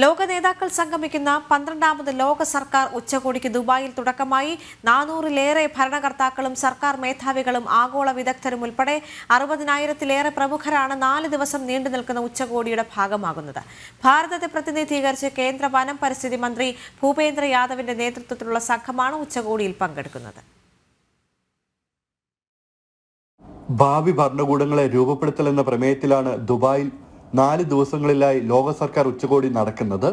ലോക നേതാക്കൾ സംഗമിക്കുന്ന 12ാമത് ലോക സർക്കാർ ഉച്ചകോടിക്ക് ദുബായിൽ തുടക്കമായി. 400-ലേറെ ഭരണകർത്താക്കളും സർക്കാർ മേധാവികളും ആഗോള വിദഗ്ധരും ഉൾപ്പെടെ 60,000-ലേറെ പ്രമുഖരാണ് 4 ദിവസം നീണ്ടു നിൽക്കുന്ന ഉച്ചകോടിയുടെ ഭാഗമാകുന്നത്. ഭാരതത്തെ പ്രതിനിധീകരിച്ച് കേന്ദ്ര വനം പരിസ്ഥിതി മന്ത്രി ഭൂപേന്ദ്ര യാദവിന്റെ നേതൃത്വത്തിലുള്ള സംഘമാണ് ഉച്ചകോടിയിൽ പങ്കെടുക്കുന്നത്. ഭാവി ഭരണകൂടങ്ങളെ രൂപപ്പെടുത്തൽ എന്ന പ്രമേയത്തിലാണ് ദുബായിൽ 4 ദിവസങ്ങളിലായി ലോക സർക്കാർ ഉച്ചകോടി നടക്കുന്നത്.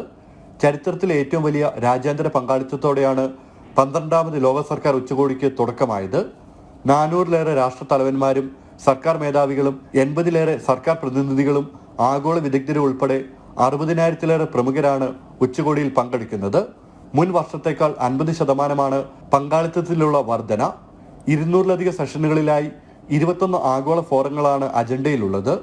ചരിത്രത്തിലെ ഏറ്റവും വലിയ രാജ്യാന്തര പങ്കാളിത്തത്തോടെയാണ് 12ാമത് ലോക സർക്കാർ ഉച്ചകോടിക്ക് തുടക്കമായത്. 400-ലേറെ രാഷ്ട്ര തലവന്മാരും സർക്കാർ മേധാവികളും 80-ലേറെ സർക്കാർ പ്രതിനിധികളും ആഗോള വിദഗ്ധരും ഉൾപ്പെടെ 60,000-ലേറെ പ്രമുഖരാണ് ഉച്ചകോടിയിൽ പങ്കെടുക്കുന്നത്. മുൻ വർഷത്തേക്കാൾ 50% പങ്കാളിത്തത്തിലുള്ള വർധന. 200-ലധികം സെഷനുകളിലായി 21 ആഗോള ഫോറങ്ങളാണ് അജണ്ടയിലുള്ളത്.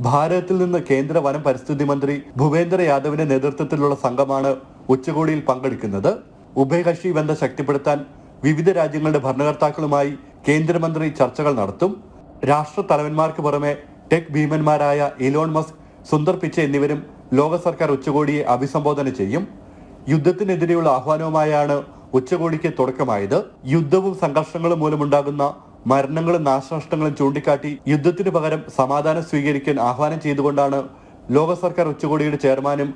ഭാരതത്തിൽ നിന്ന് കേന്ദ്ര വനം പരിസ്ഥിതി മന്ത്രി ഭൂപേന്ദ്ര യാദവിന്റെ നേതൃത്വത്തിലുള്ള സംഘമാണ് ഉച്ചകോടിയിൽ പങ്കെടുക്കുന്നത്. ഉഭയകക്ഷി ബന്ധം ശക്തിപ്പെടുത്താൻ വിവിധ രാജ്യങ്ങളുടെ ഭരണകർത്താക്കളുമായി കേന്ദ്രമന്ത്രി ചർച്ചകൾ നടത്തും. രാഷ്ട്ര തലവന്മാർക്ക് പുറമെ ടെക് ഭീമന്മാരായ ഇലോൺ മസ്ക്, സുന്ദർ പിച്ചെ എന്നിവരും ലോക സർക്കാർ ഉച്ചകോടിയെ അഭിസംബോധന ചെയ്യും. യുദ്ധത്തിനെതിരെയുള്ള ആഹ്വാനവുമായാണ് ഉച്ചകോടിക്ക് തുടക്കമായത്. യുദ്ധവും സംഘർഷങ്ങളും മൂലമുണ്ടാകുന്ന മരണങ്ങളും നാശനഷ്ടങ്ങളും ചൂണ്ടിക്കാട്ടി യുദ്ധത്തിന് പകരം സമാധാനം സ്വീകരിക്കാൻ ആഹ്വാനം ചെയ്തുകൊണ്ടാണ് ലോക സർക്കാർ ഉച്ചകോടിയുടെ ചെയർമാനും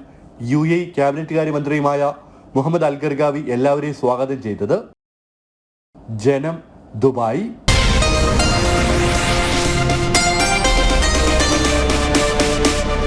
UAE cabinet കാര്യമന്ത്രിയുമായ Muhammad Al Gergawi എല്ലാവരെയും സ്വാഗതം ചെയ്തത്. ജനം, ദുബായ്.